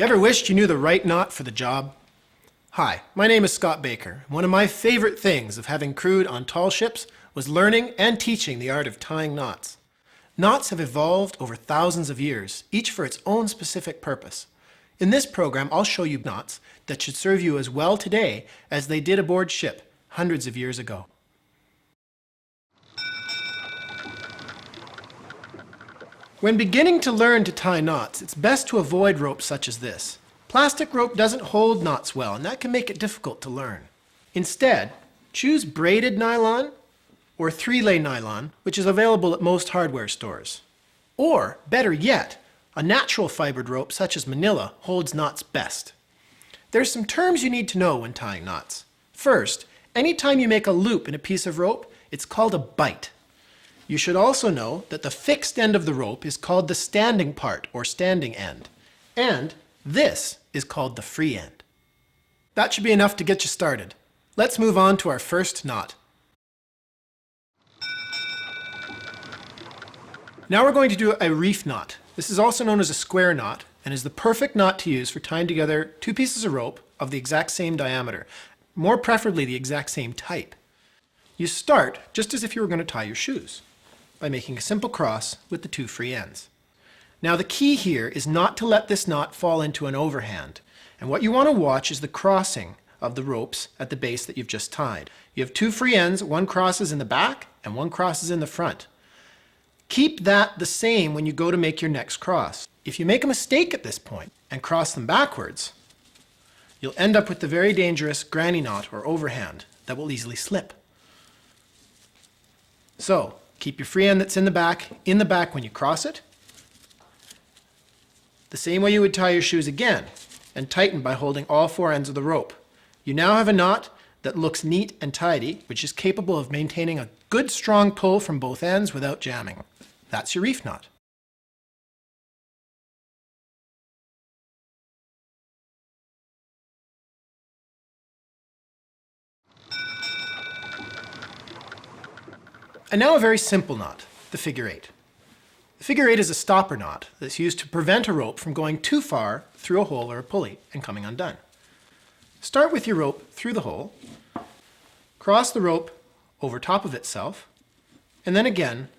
You ever wished you knew the right knot for the job? Hi, my name is Scott Baker. One of my favorite things of having crewed on tall ships was learning and teaching the art of tying knots. Knots have evolved over thousands of years, each for its own specific purpose. In this program, I'll show you knots that should serve you as well today as they did aboard ship hundreds of years ago. When beginning to learn to tie knots, it's best to avoid ropes such as this. Plastic rope doesn't hold knots well, and that can make it difficult to learn. Instead, choose braided nylon or 3-lay nylon, which is available at most hardware stores. Or, better yet, a natural fibered rope such as Manila holds knots best. There's some terms you need to know when tying knots. First, anytime you make a loop in a piece of rope, it's called a bight. You should also know that the fixed end of the rope is called the standing part or standing end, and this is called the free end. That should be enough to get you started. Let's move on to our first knot. Now we're going to do a reef knot. This is also known as a square knot and is the perfect knot to use for tying together two pieces of rope of the exact same diameter, more preferably the exact same type. You start just as if you were going to tie your shoes, by making a simple cross with the two free ends. Now the key here is not to let this knot fall into an overhand, and what you want to watch is the crossing of the ropes at the base that you've just tied. You have two free ends, one crosses in the back and one crosses in the front. Keep that the same when you go to make your next cross. If you make a mistake at this point and cross them backwards, you'll end up with the very dangerous granny knot or overhand that will easily slip. So, keep your free end that's in the back when you cross it. The same way you would tie your shoes again, and tighten by holding all four ends of the rope. You now have a knot that looks neat and tidy, which is capable of maintaining a good strong pull from both ends without jamming. That's your reef knot. And now a very simple knot, the figure eight. The figure eight is a stopper knot that's used to prevent a rope from going too far through a hole or a pulley and coming undone. Start with your rope through the hole, cross the rope over top of itself, and then again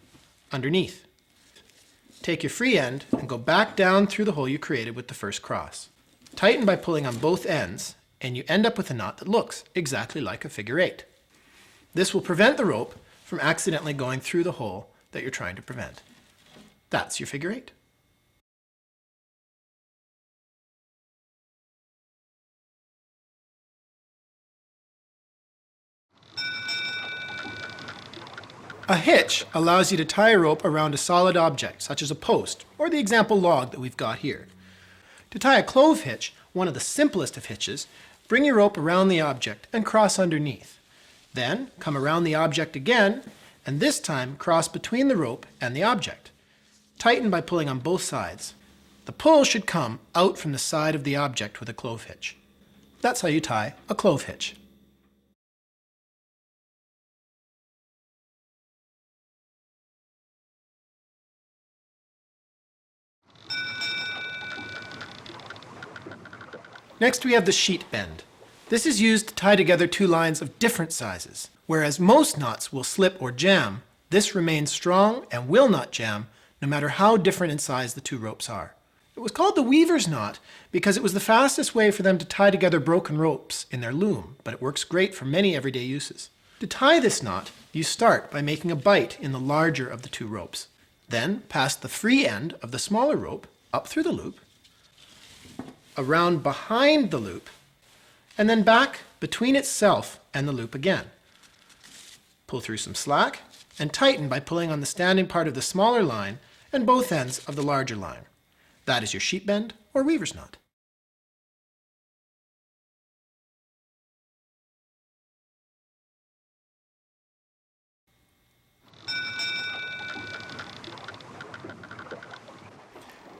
underneath. Take your free end and go back down through the hole you created with the first cross. Tighten by pulling on both ends, and you end up with a knot that looks exactly like a figure eight. This will prevent the rope from accidentally going through the hole that you're trying to prevent. That's your figure eight. A hitch allows you to tie a rope around a solid object, such as a post, or the example log that we've got here. To tie a clove hitch, one of the simplest of hitches, bring your rope around the object and cross underneath. Then come around the object again, and this time cross between the rope and the object. Tighten by pulling on both sides. The pull should come out from the side of the object with a clove hitch. That's how you tie a clove hitch. Next we have the sheet bend. This is used to tie together two lines of different sizes. Whereas most knots will slip or jam, this remains strong and will not jam no matter how different in size the two ropes are. It was called the weaver's knot because it was the fastest way for them to tie together broken ropes in their loom, but it works great for many everyday uses. To tie this knot, you start by making a bight in the larger of the two ropes. Then pass the free end of the smaller rope up through the loop, around behind the loop, and then back between itself and the loop again. Pull through some slack and tighten by pulling on the standing part of the smaller line and both ends of the larger line. That is your sheet bend or weaver's knot.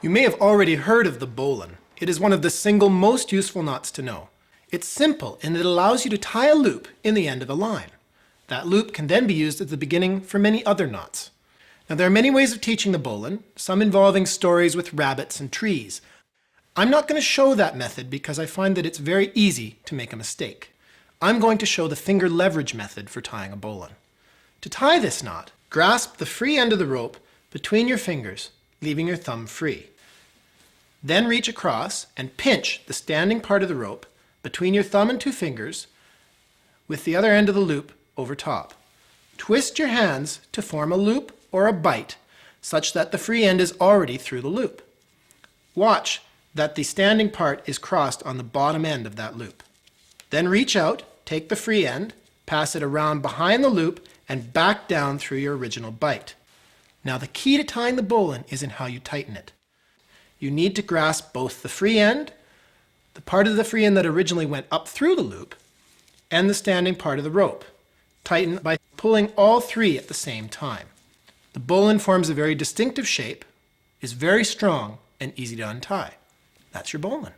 You may have already heard of the bowline. It is one of the single most useful knots to know. It's simple and it allows you to tie a loop in the end of a line. That loop can then be used at the beginning for many other knots. Now there are many ways of teaching the bowline, some involving stories with rabbits and trees. I'm not going to show that method because I find that it's very easy to make a mistake. I'm going to show the finger leverage method for tying a bowline. To tie this knot, grasp the free end of the rope between your fingers, leaving your thumb free. Then reach across and pinch the standing part of the rope between your thumb and two fingers with the other end of the loop over top. Twist your hands to form a loop or a bite such that the free end is already through the loop. Watch that the standing part is crossed on the bottom end of that loop. Then reach out, take the free end, pass it around behind the loop, and back down through your original bite. Now the key to tying the bowline is in how you tighten it. You need to grasp both the free end, the part of the free end that originally went up through the loop, and the standing part of the rope. Tighten by pulling all three at the same time. The bowline forms a very distinctive shape, is very strong, and easy to untie. That's your bowline.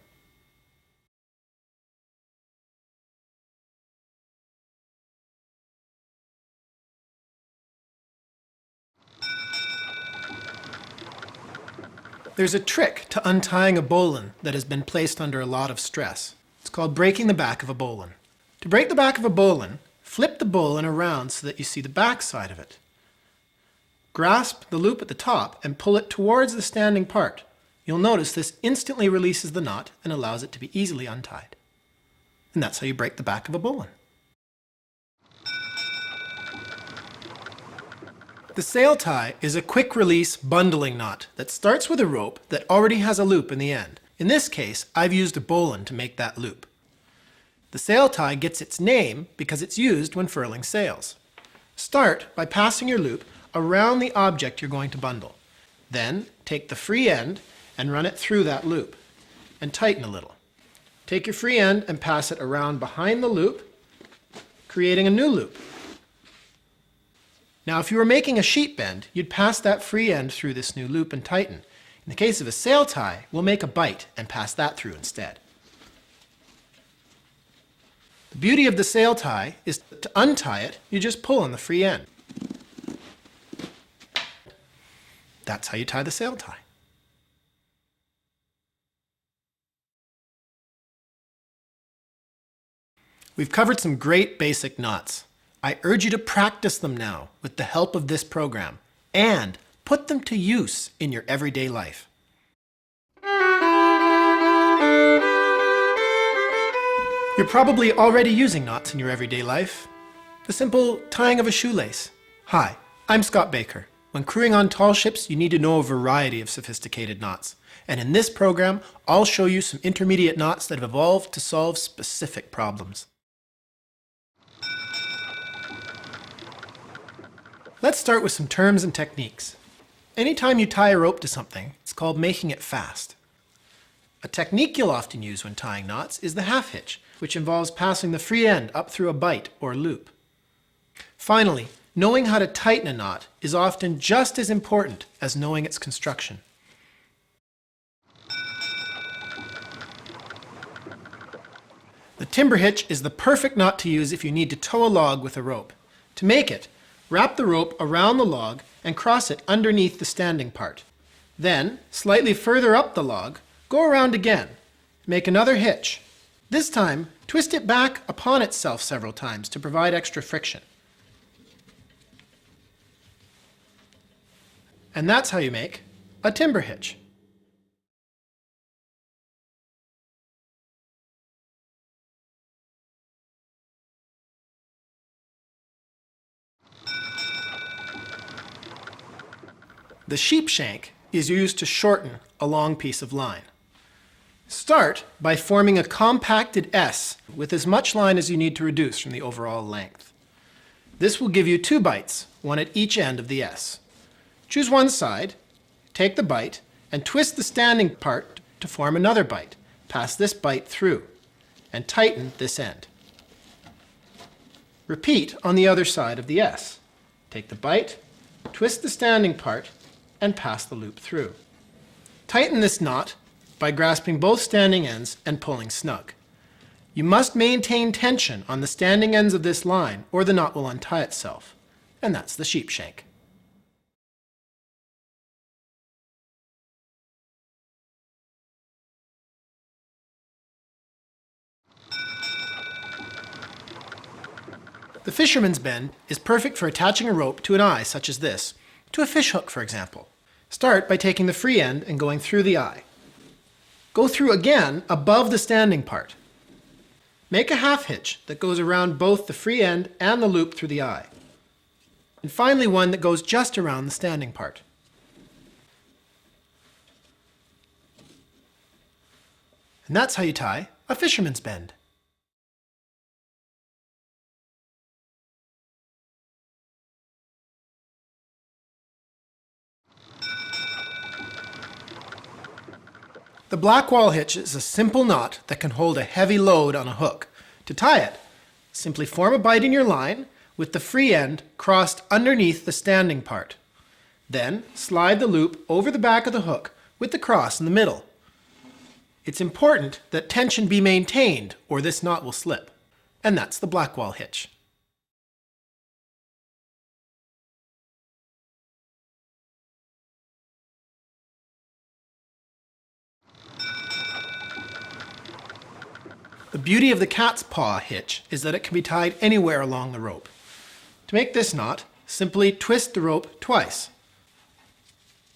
There's a trick to untying a bowline that has been placed under a lot of stress. It's called breaking the back of a bowline. To break the back of a bowline, flip the bowline around so that you see the back side of it. Grasp the loop at the top and pull it towards the standing part. You'll notice this instantly releases the knot and allows it to be easily untied. And that's how you break the back of a bowline. The sail tie is a quick release bundling knot that starts with a rope that already has a loop in the end. In this case, I've used a bowline to make that loop. The sail tie gets its name because it's used when furling sails. Start by passing your loop around the object you're going to bundle. Then take the free end and run it through that loop and tighten a little. Take your free end and pass it around behind the loop, creating a new loop. Now if you were making a sheet bend, you'd pass that free end through this new loop and tighten. In the case of a sail tie, we'll make a bite and pass that through instead. The beauty of the sail tie is to untie it, you just pull on the free end. That's how you tie the sail tie. We've covered some great basic knots. I urge you to practice them now with the help of this program and put them to use in your everyday life. You're probably already using knots in your everyday life. The simple tying of a shoelace. Hi, I'm Scott Baker. When crewing on tall ships, you need to know a variety of sophisticated knots. And in this program, I'll show you some intermediate knots that have evolved to solve specific problems. Let's start with some terms and techniques. Anytime you tie a rope to something, it's called making it fast. A technique you'll often use when tying knots is the half hitch, which involves passing the free end up through a bite or loop. Finally, knowing how to tighten a knot is often just as important as knowing its construction. The timber hitch is the perfect knot to use if you need to tow a log with a rope. To make it, wrap the rope around the log and cross it underneath the standing part. Then, slightly further up the log, go around again. Make another hitch. This time, twist it back upon itself several times to provide extra friction. And that's how you make a timber hitch. The sheep shank is used to shorten a long piece of line. Start by forming a compacted S with as much line as you need to reduce from the overall length. This will give you 2 bites, one at each end of the S. Choose one side, take the bite, and twist the standing part to form another bite. Pass this bite through, and tighten this end. Repeat on the other side of the S. Take the bite, twist the standing part, and pass the loop through. Tighten this knot by grasping both standing ends and pulling snug. You must maintain tension on the standing ends of this line or the knot will untie itself. And that's the sheep shank. The fisherman's bend is perfect for attaching a rope to an eye such as this, to a fish hook for example. Start by taking the free end and going through the eye. Go through again above the standing part. Make a half hitch that goes around both the free end and the loop through the eye. And finally one that goes just around the standing part. And that's how you tie a fisherman's bend. The Blackwall hitch is a simple knot that can hold a heavy load on a hook. To tie it, simply form a bight in your line with the free end crossed underneath the standing part. Then slide the loop over the back of the hook with the cross in the middle. It's important that tension be maintained or this knot will slip. And that's the Blackwall hitch. The beauty of the cat's paw hitch is that it can be tied anywhere along the rope. To make this knot, simply twist the rope twice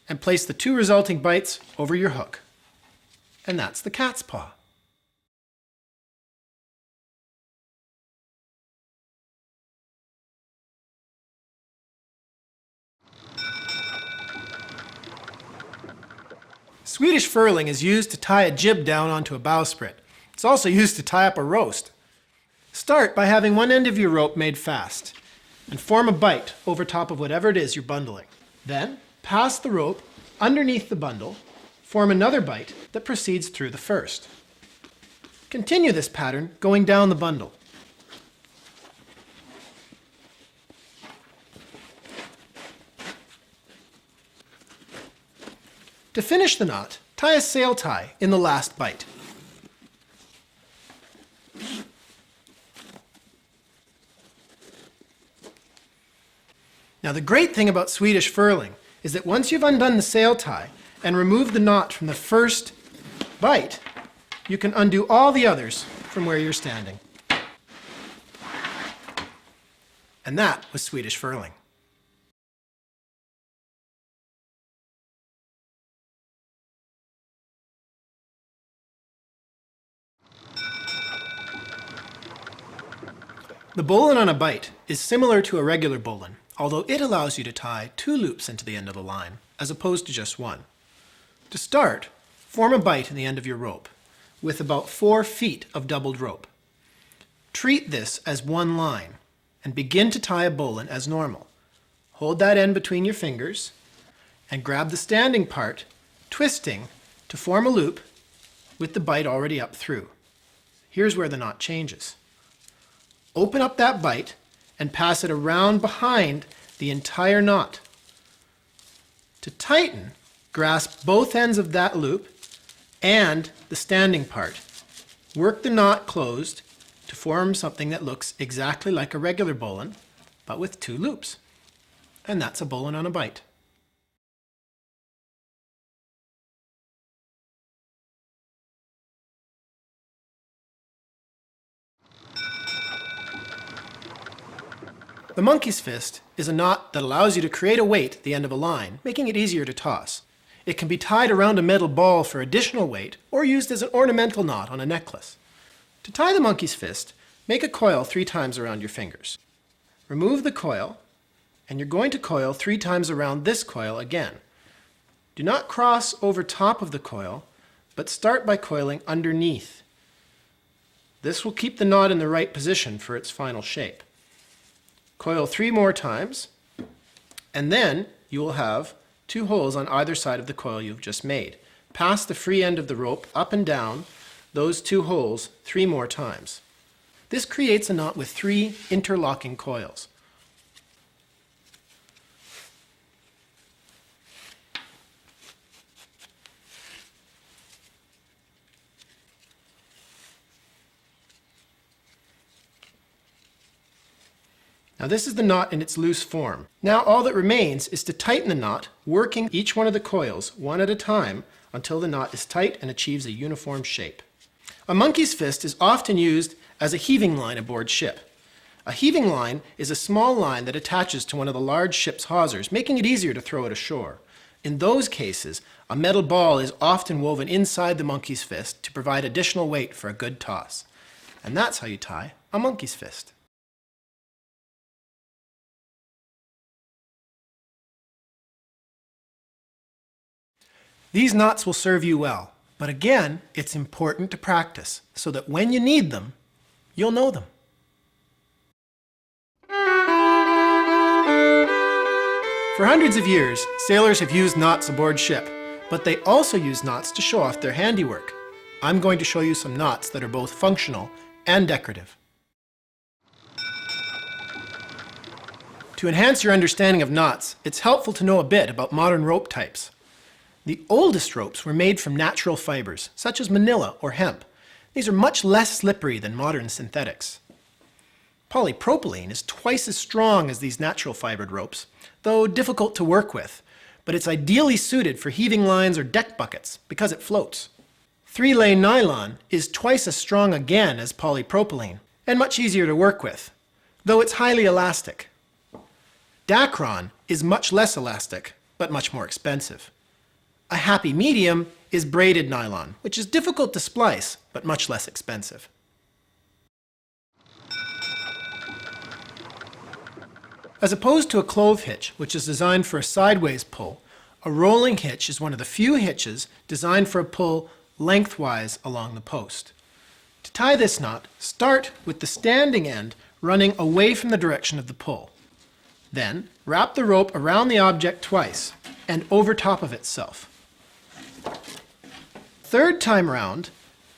and place the two resulting bights over your hook. And that's the cat's paw. Swedish furling is used to tie a jib down onto a bowsprit. It's also used to tie up a roast. Start by having one end of your rope made fast and form a bight over top of whatever it is you're bundling. Then pass the rope underneath the bundle, form another bight that proceeds through the first. Continue this pattern going down the bundle. To finish the knot, tie a sail tie in the last bight. Now the great thing about Swedish furling is that once you've undone the sail tie and removed the knot from the first bight, you can undo all the others from where you're standing. And that was Swedish furling. The bowline on a bight is similar to a regular bowline, although it allows you to tie two loops into the end of the line, as opposed to just one. To start, form a bight in the end of your rope, with about 4 feet of doubled rope. Treat this as one line, and begin to tie a bowline as normal. Hold that end between your fingers, and grab the standing part, twisting to form a loop with the bight already up through. Here's where the knot changes. Open up that bight and pass it around behind the entire knot. To tighten, grasp both ends of that loop and the standing part. Work the knot closed to form something that looks exactly like a regular bowline, but with 2 loops. And that's a bowline on a bight. The monkey's fist is a knot that allows you to create a weight at the end of a line, making it easier to toss. It can be tied around a metal ball for additional weight or used as an ornamental knot on a necklace. To tie the monkey's fist, make a coil 3 times around your fingers. Remove the coil, and you're going to coil 3 times around this coil again. Do not cross over top of the coil, but start by coiling underneath. This will keep the knot in the right position for its final shape. Coil 3 more times, and then you will have 2 holes on either side of the coil you've just made. Pass the free end of the rope up and down those 2 holes 3 more times. This creates a knot with 3 interlocking coils. Now this is the knot in its loose form. Now all that remains is to tighten the knot, working each one of the coils one at a time until the knot is tight and achieves a uniform shape. A monkey's fist is often used as a heaving line aboard ship. A heaving line is a small line that attaches to one of the large ship's hawsers, making it easier to throw it ashore. In those cases, a metal ball is often woven inside the monkey's fist to provide additional weight for a good toss. And that's how you tie a monkey's fist. These knots will serve you well, but again, it's important to practice so that when you need them, you'll know them. For hundreds of years, sailors have used knots aboard ship, but they also use knots to show off their handiwork. I'm going to show you some knots that are both functional and decorative. To enhance your understanding of knots, it's helpful to know a bit about modern rope types. The oldest ropes were made from natural fibers, such as manila or hemp. These are much less slippery than modern synthetics. Polypropylene is twice as strong as these natural fibered ropes, though difficult to work with, but it's ideally suited for heaving lines or deck buckets because it floats. Three-lay nylon is twice as strong again as polypropylene, and much easier to work with, though it's highly elastic. Dacron is much less elastic, but much more expensive. A happy medium is braided nylon, which is difficult to splice, but much less expensive. As opposed to a clove hitch, which is designed for a sideways pull, a rolling hitch is one of the few hitches designed for a pull lengthwise along the post. To tie this knot, start with the standing end running away from the direction of the pull. Then, wrap the rope around the object twice and over top of itself. Third time around,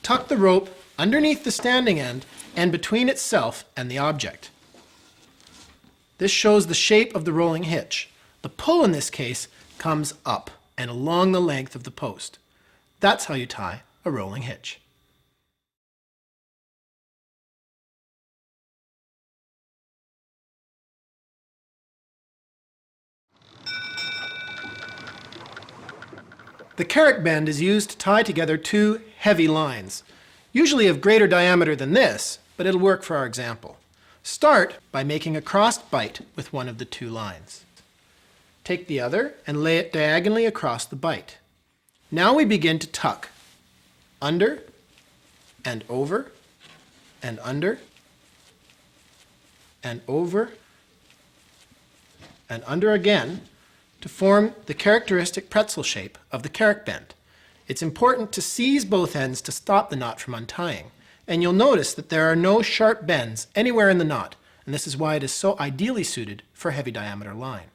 tuck the rope underneath the standing end and between itself and the object. This shows the shape of the rolling hitch. The pull in this case comes up and along the length of the post. That's how you tie a rolling hitch. The carrick bend is used to tie together two heavy lines, usually of greater diameter than this, but it'll work for our example. Start by making a crossed bight with one of the two lines. Take the other and lay it diagonally across the bight. Now we begin to tuck under and over and under and over and under again to form the characteristic pretzel shape of the carrick bend. It's important to seize both ends to stop the knot from untying. And you'll notice that there are no sharp bends anywhere in the knot, and this is why it is so ideally suited for a heavy diameter line.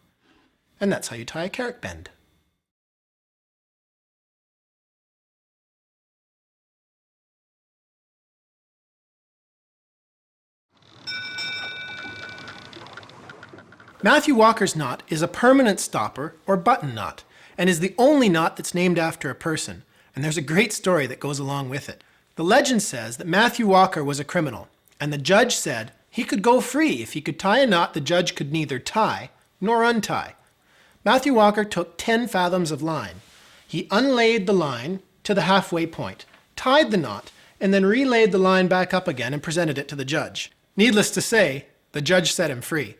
And that's how you tie a carrick bend. Matthew Walker's knot is a permanent stopper or button knot, and is the only knot that's named after a person, and there's a great story that goes along with it. The legend says that Matthew Walker was a criminal, and the judge said he could go free if he could tie a knot the judge could neither tie nor untie. Matthew Walker took 10 fathoms of line. He unlaid the line to the halfway point, tied the knot, and then relayed the line back up again and presented it to the judge. Needless to say, the judge set him free.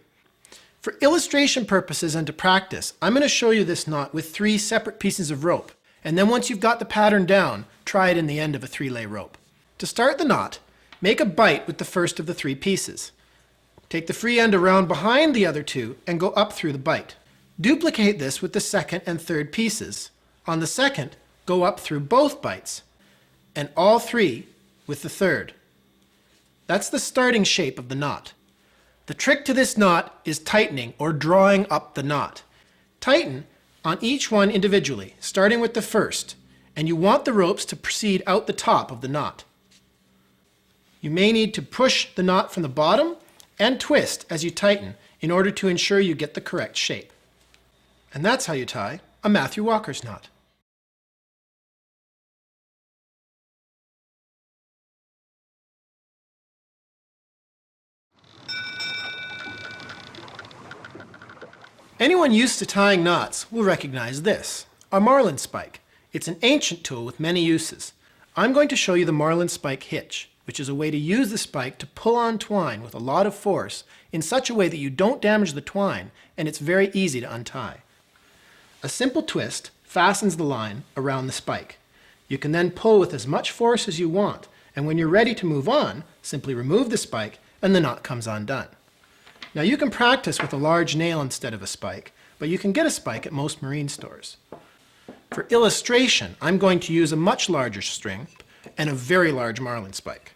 For illustration purposes and to practice, I'm going to show you this knot with 3 separate pieces of rope. And then once you've got the pattern down, try it in the end of a 3-lay rope. To start the knot, make a bight with the first of the 3 pieces. Take the free end around behind the other 2 and go up through the bight. Duplicate this with the second and third pieces. On the second, go up through both bights, and all 3 with the third. That's the starting shape of the knot. The trick to this knot is tightening or drawing up the knot. Tighten on each one individually, starting with the first, and you want the ropes to proceed out the top of the knot. You may need to push the knot from the bottom and twist as you tighten in order to ensure you get the correct shape. And that's how you tie a Matthew Walker's knot. Anyone used to tying knots will recognize this, a marlin spike. It's an ancient tool with many uses. I'm going to show you the marlin spike hitch. which is a way to use the spike to pull on twine with a lot of force in such a way that you don't damage the twine and it's very easy to untie. A simple twist fastens the line around the spike. You can then pull with as much force as you want, and when you're ready to move on, simply remove the spike and the knot comes undone. Now you can practice with a large nail instead of a spike, but you can get a spike at most marine stores. For illustration, I'm going to use a much larger string and a very large marlin spike.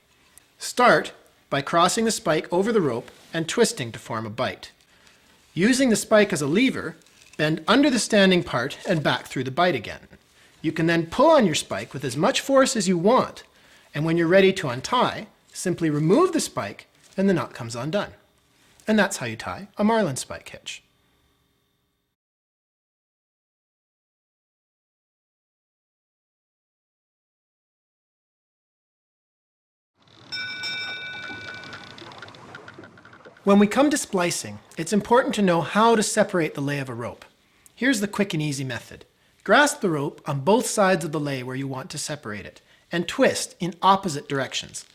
Start by crossing the spike over the rope and twisting to form a bite. Using the spike as a lever, bend under the standing part and back through the bite again. You can then pull on your spike with as much force as you want, and when you're ready to untie, simply remove the spike and the knot comes undone. And that's how you tie a marlin spike hitch. When we come to splicing, it's important to know how to separate the lay of a rope. Here's the quick and easy method. Grasp the rope on both sides of the lay where you want to separate it, and twist in opposite directions.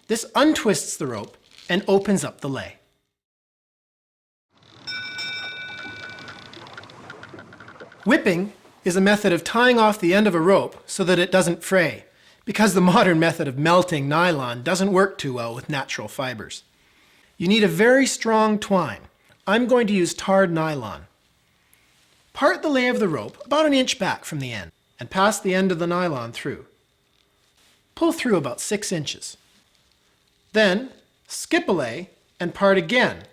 This untwists the rope and opens up the lay. Whipping is a method of tying off the end of a rope so that it doesn't fray, because the modern method of melting nylon doesn't work too well with natural fibers. You need a very strong twine. I'm going to use tarred nylon. Part the lay of the rope about an inch back from the end and pass the end of the nylon through. Pull through about 6 inches. Then skip a lay and part again.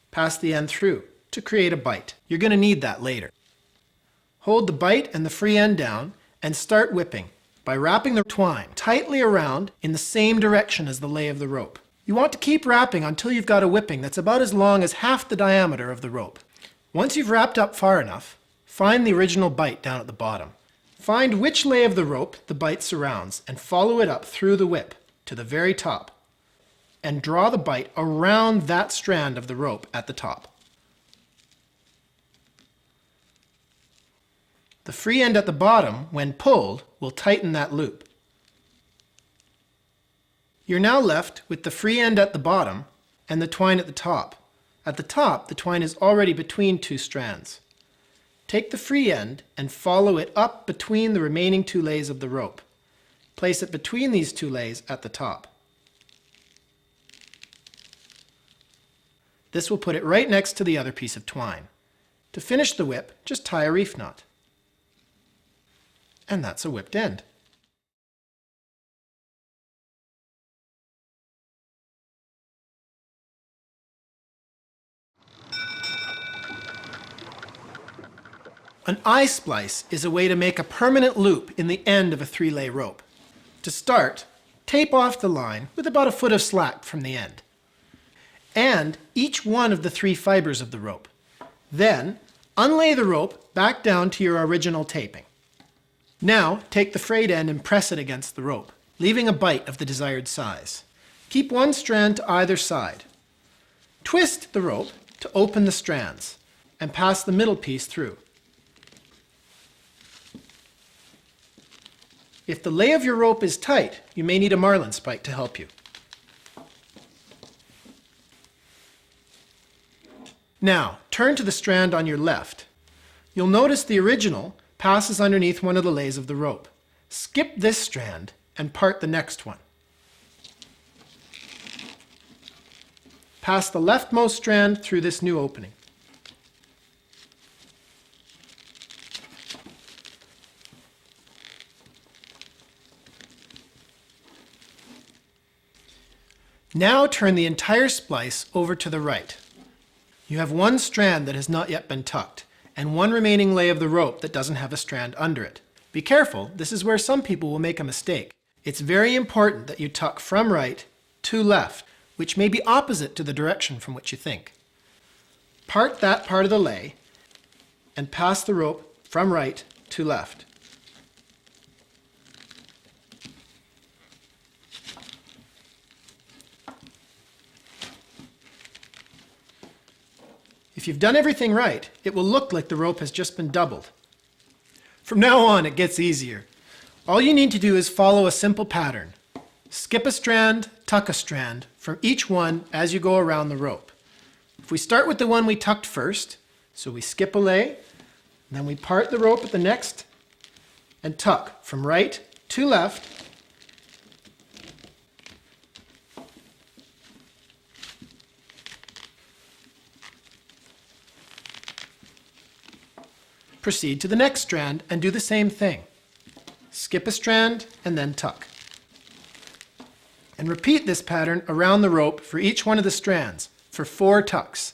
Pass the end through to create a bite. You're going to need that later. Hold the bite and the free end down and start whipping by wrapping the twine tightly around in the same direction as the lay of the rope. You want to keep wrapping until you've got a whipping that's about as long as half the diameter of the rope. Once you've wrapped up far enough, find the original bite down at the bottom. Find which lay of the rope the bite surrounds and follow it up through the whip to the very top. And draw the bite around that strand of the rope at the top. The free end at the bottom, when pulled, will tighten that loop. You're now left with the free end at the bottom and the twine at the top. At the top, the twine is already between 2 strands. Take the free end and follow it up between the remaining 2 lays of the rope. Place it between these 2 lays at the top. This will put it right next to the other piece of twine. To finish the whip, just tie a reef knot. And that's a whipped end. An I-splice is a way to make a permanent loop in the end of a 3-lay rope. To start, tape off the line with about a foot of slack from the end, and each one of the 3 fibers of the rope. Then, unlay the rope back down to your original taping. Now, take the frayed end and press it against the rope, leaving a bite of the desired size. Keep one strand to either side. Twist the rope to open the strands and pass the middle piece through. If the lay of your rope is tight, you may need a marlin spike to help you. Now, turn to the strand on your left. You'll notice the original passes underneath one of the lays of the rope. Skip this strand and part the next one. Pass the leftmost strand through this new opening. Now turn the entire splice over to the right. You have one strand that has not yet been tucked, and one remaining lay of the rope that doesn't have a strand under it. Be careful, this is where some people will make a mistake. It's very important that you tuck from right to left, which may be opposite to the direction from which you think. Part that part of the lay and pass the rope from right to left. If you've done everything right, it will look like the rope has just been doubled. From now on, it gets easier. All you need to do is follow a simple pattern. Skip a strand, tuck a strand from each one as you go around the rope. If we start with the one we tucked first, so we skip a lay, then we part the rope at the next and tuck from right to left. Proceed to the next strand and do the same thing. Skip a strand and then tuck. And repeat this pattern around the rope for each one of the strands for 4 tucks.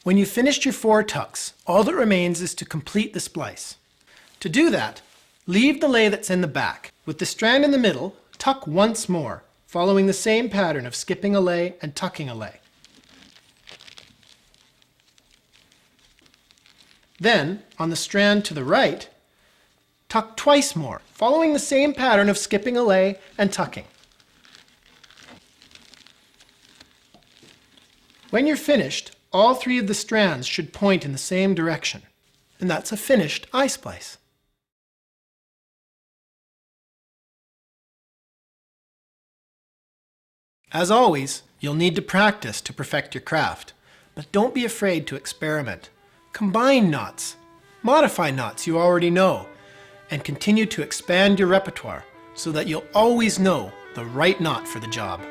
When you've finished your 4 tucks, all that remains is to complete the splice. To do that, leave the lay that's in the back. With the strand in the middle, tuck once more, following the same pattern of skipping a lay and tucking a lay. Then, on the strand to the right, tuck twice more, following the same pattern of skipping a lay and tucking. When you're finished, all 3 of the strands should point in the same direction, and that's a finished I-splice. As always, you'll need to practice to perfect your craft, but don't be afraid to experiment. Combine knots, modify knots you already know, and continue to expand your repertoire so that you'll always know the right knot for the job.